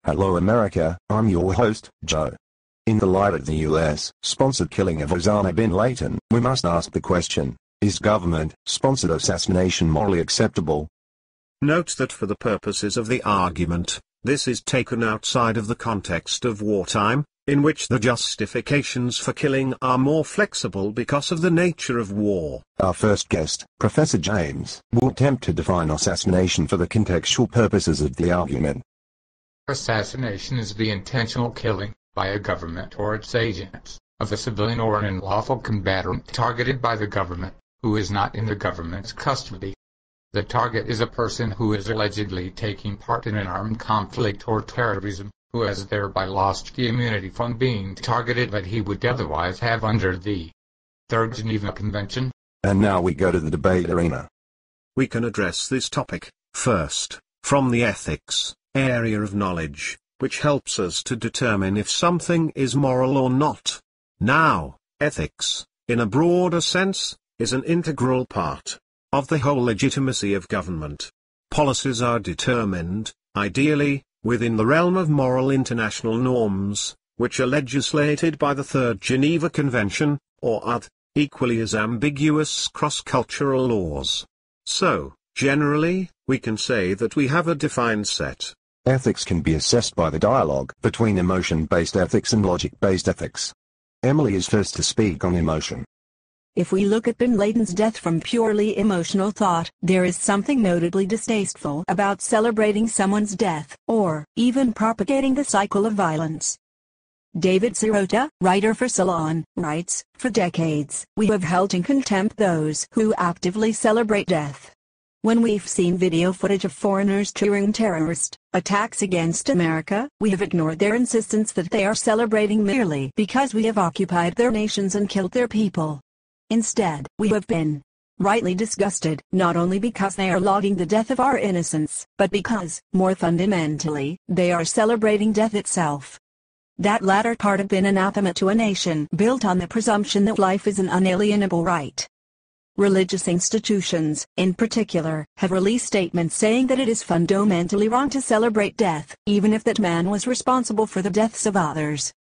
Hello America, I'm your host, Joe. In the light of the US-sponsored killing of Osama bin Laden, we must ask the question, is government-sponsored assassination morally acceptable? Note that for the purposes of the argument, this is taken outside of the context of wartime, in which the justifications for killing are more flexible because of the nature of war. Our first guest, Professor James, will attempt to define assassination for the contextual purposes of the argument. Assassination is the intentional killing, by a government or its agents, of a civilian or an unlawful combatant targeted by the government, who is not in the government's custody. The target is a person who is allegedly taking part in an armed conflict or terrorism, who has thereby lost the immunity from being targeted that he would otherwise have under the Third Geneva Convention. And now we go to the debate arena. We can address this topic, first, from the ethics area of knowledge, which helps us to determine if something is moral or not. Now, ethics, in a broader sense, is an integral part of the whole legitimacy of government. Policies are determined, ideally, within the realm of moral international norms, which are legislated by the Third Geneva Convention, or other, equally as ambiguous cross-cultural laws. So, generally, we can say that we have a defined set. Ethics can be assessed by the dialogue between emotion-based ethics and logic-based ethics. Emily is first to speak on emotion. If we look at bin Laden's death from purely emotional thought, there is something notably distasteful about celebrating someone's death, or even propagating the cycle of violence. David Sirota, writer for Salon, writes, "For decades, we have held in contempt those who actively celebrate death. When we've seen video footage of foreigners cheering terrorist attacks against America, we have ignored their insistence that they are celebrating merely because we have occupied their nations and killed their people. Instead, we have been rightly disgusted, not only because they are logging the death of our innocents, but because, more fundamentally, they are celebrating death itself. That latter part have been anathema to a nation built on the presumption that life is an unalienable right. Religious institutions, in particular, have released statements saying that it is fundamentally wrong to celebrate death, even if that man was responsible for the deaths of others."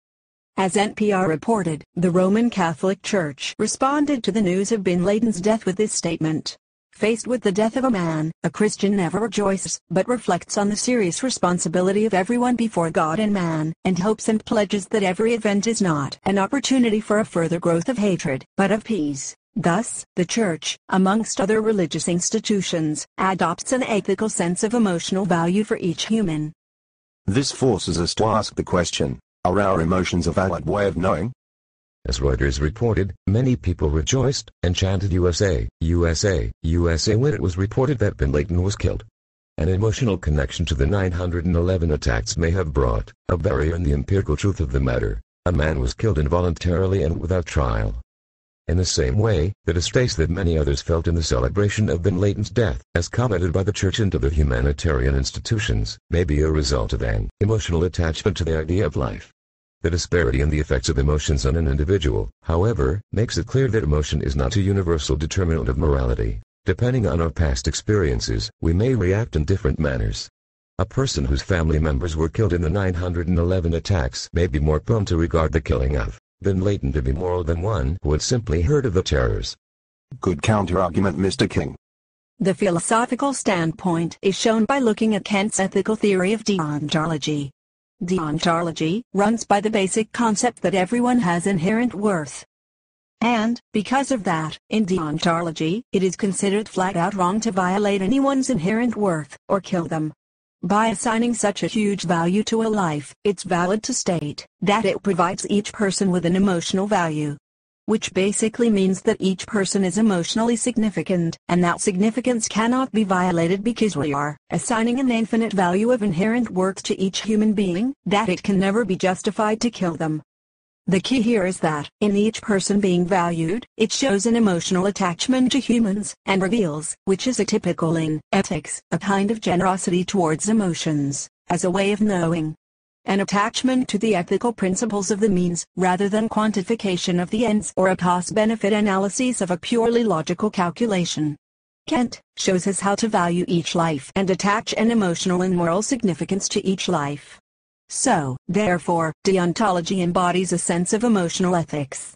As NPR reported, the Roman Catholic Church responded to the news of bin Laden's death with this statement. Faced with the death of a man, a Christian never rejoices, but reflects on the serious responsibility of everyone before God and man, and hopes and pledges that every event is not an opportunity for a further growth of hatred, but of peace. Thus, the Church, amongst other religious institutions, adopts an ethical sense of emotional value for each human. This forces us to ask the question, are our emotions a valid way of knowing? As Reuters reported, many people rejoiced and chanted USA, USA, USA when it was reported that bin Laden was killed. An emotional connection to the 9/11 attacks may have brought a barrier in the empirical truth of the matter. A man was killed involuntarily and without trial. In the same way, the distaste that many others felt in the celebration of bin Laden's death, as commented by the Church and other humanitarian institutions, may be a result of an emotional attachment to the idea of life. The disparity in the effects of emotions on an individual, however, makes it clear that emotion is not a universal determinant of morality. Depending on our past experiences, we may react in different manners. A person whose family members were killed in the 9/11 attacks may be more prone to regard the killing of bin Laden to be moral than one who had simply heard of the terrors. Good counter-argument, Mr. King. The philosophical standpoint is shown by looking at Kant's ethical theory of deontology. Deontology runs by the basic concept that everyone has inherent worth. And, because of that, in deontology, it is considered flat-out wrong to violate anyone's inherent worth, or kill them. By assigning such a huge value to a life, it's valid to state that it provides each person with an emotional value. Which basically means that each person is emotionally significant, and that significance cannot be violated because we are assigning an infinite value of inherent worth to each human being, that it can never be justified to kill them. The key here is that, in each person being valued, it shows an emotional attachment to humans, and reveals, which is atypical in ethics, a kind of generosity towards emotions, as a way of knowing. An attachment to the ethical principles of the means, rather than quantification of the ends or a cost-benefit analysis of a purely logical calculation. Kant shows us how to value each life and attach an emotional and moral significance to each life. So, therefore, deontology embodies a sense of emotional ethics.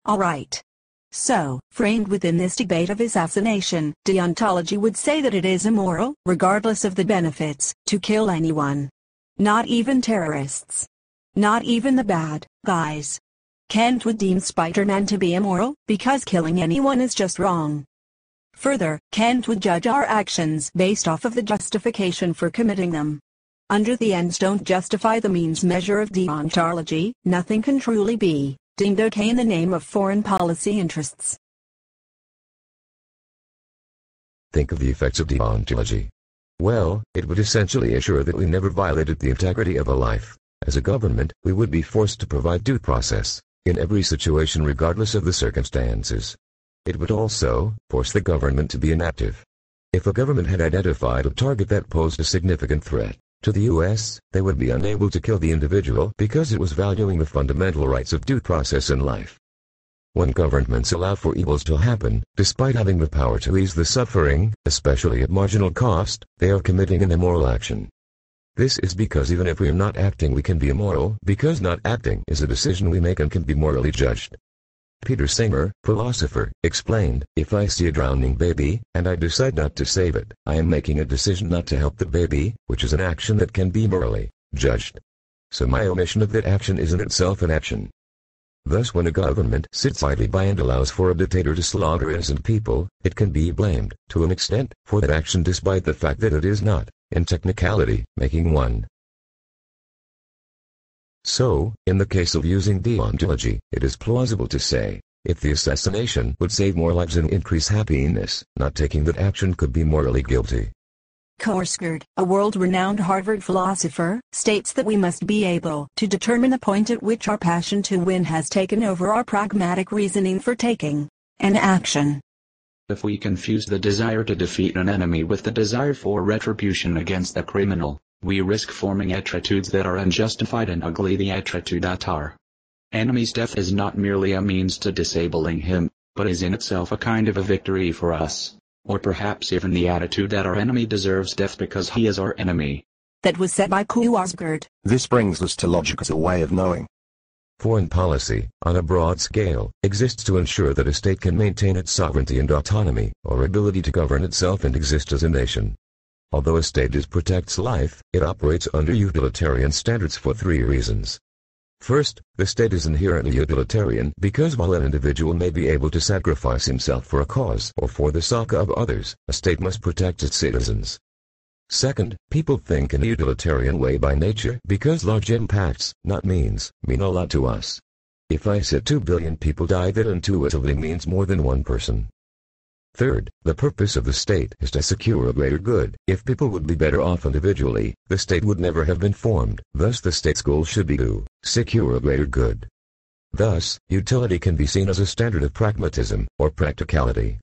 Alright. So, framed within this debate of assassination, deontology would say that it is immoral, regardless of the benefits, to kill anyone. Not even terrorists. Not even the bad guys. Kant would deem Spider-Man to be immoral, because killing anyone is just wrong. Further, Kant would judge our actions based off of the justification for committing them. Under the ends don't justify the means measure of deontology, nothing can truly be deemed okay in the name of foreign policy interests. Think of the effects of deontology. Well, it would essentially assure that we never violated the integrity of a life. As a government, we would be forced to provide due process in every situation regardless of the circumstances. It would also force the government to be inactive. If a government had identified a target that posed a significant threat to the U.S., they would be unable to kill the individual because it was valuing the fundamental rights of due process in life. When governments allow for evils to happen, despite having the power to ease the suffering, especially at marginal cost, they are committing an immoral action. This is because even if we are not acting we can be immoral because not acting is a decision we make and can be morally judged. Peter Singer, philosopher, explained, if I see a drowning baby, and I decide not to save it, I am making a decision not to help the baby, which is an action that can be morally judged. So my omission of that action is in itself an action. Thus when a government sits idly by and allows for a dictator to slaughter innocent people, it can be blamed, to an extent, for that action despite the fact that it is not, in technicality, making one. So, in the case of using deontology, it is plausible to say, if the assassination would save more lives and increase happiness, not taking that action could be morally guilty. Korsgaard, a world-renowned Harvard philosopher, states that we must be able to determine the point at which our passion to win has taken over our pragmatic reasoning for taking an action. If we confuse the desire to defeat an enemy with the desire for retribution against the criminal, we risk forming attitudes that are unjustified and ugly. The attitude that our enemy's death is not merely a means to disabling him, but is in itself a kind of a victory for us. Or perhaps even the attitude that our enemy deserves death because he is our enemy. That was said by Korsgaard. This brings us to logic as a way of knowing. Foreign policy, on a broad scale, exists to ensure that a state can maintain its sovereignty and autonomy, or ability to govern itself and exist as a nation. Although a state protects life, it operates under utilitarian standards for three reasons. First, the state is inherently utilitarian because while an individual may be able to sacrifice himself for a cause or for the sake of others, a state must protect its citizens. Second, people think in a utilitarian way by nature because large impacts, not means, mean a lot to us. If I said 2 billion people die, that intuitively means more than one person. Third, the purpose of the state is to secure a greater good. If people would be better off individually, the state would never have been formed. Thus the state's goal should be to secure a greater good. Thus, utility can be seen as a standard of pragmatism, or practicality.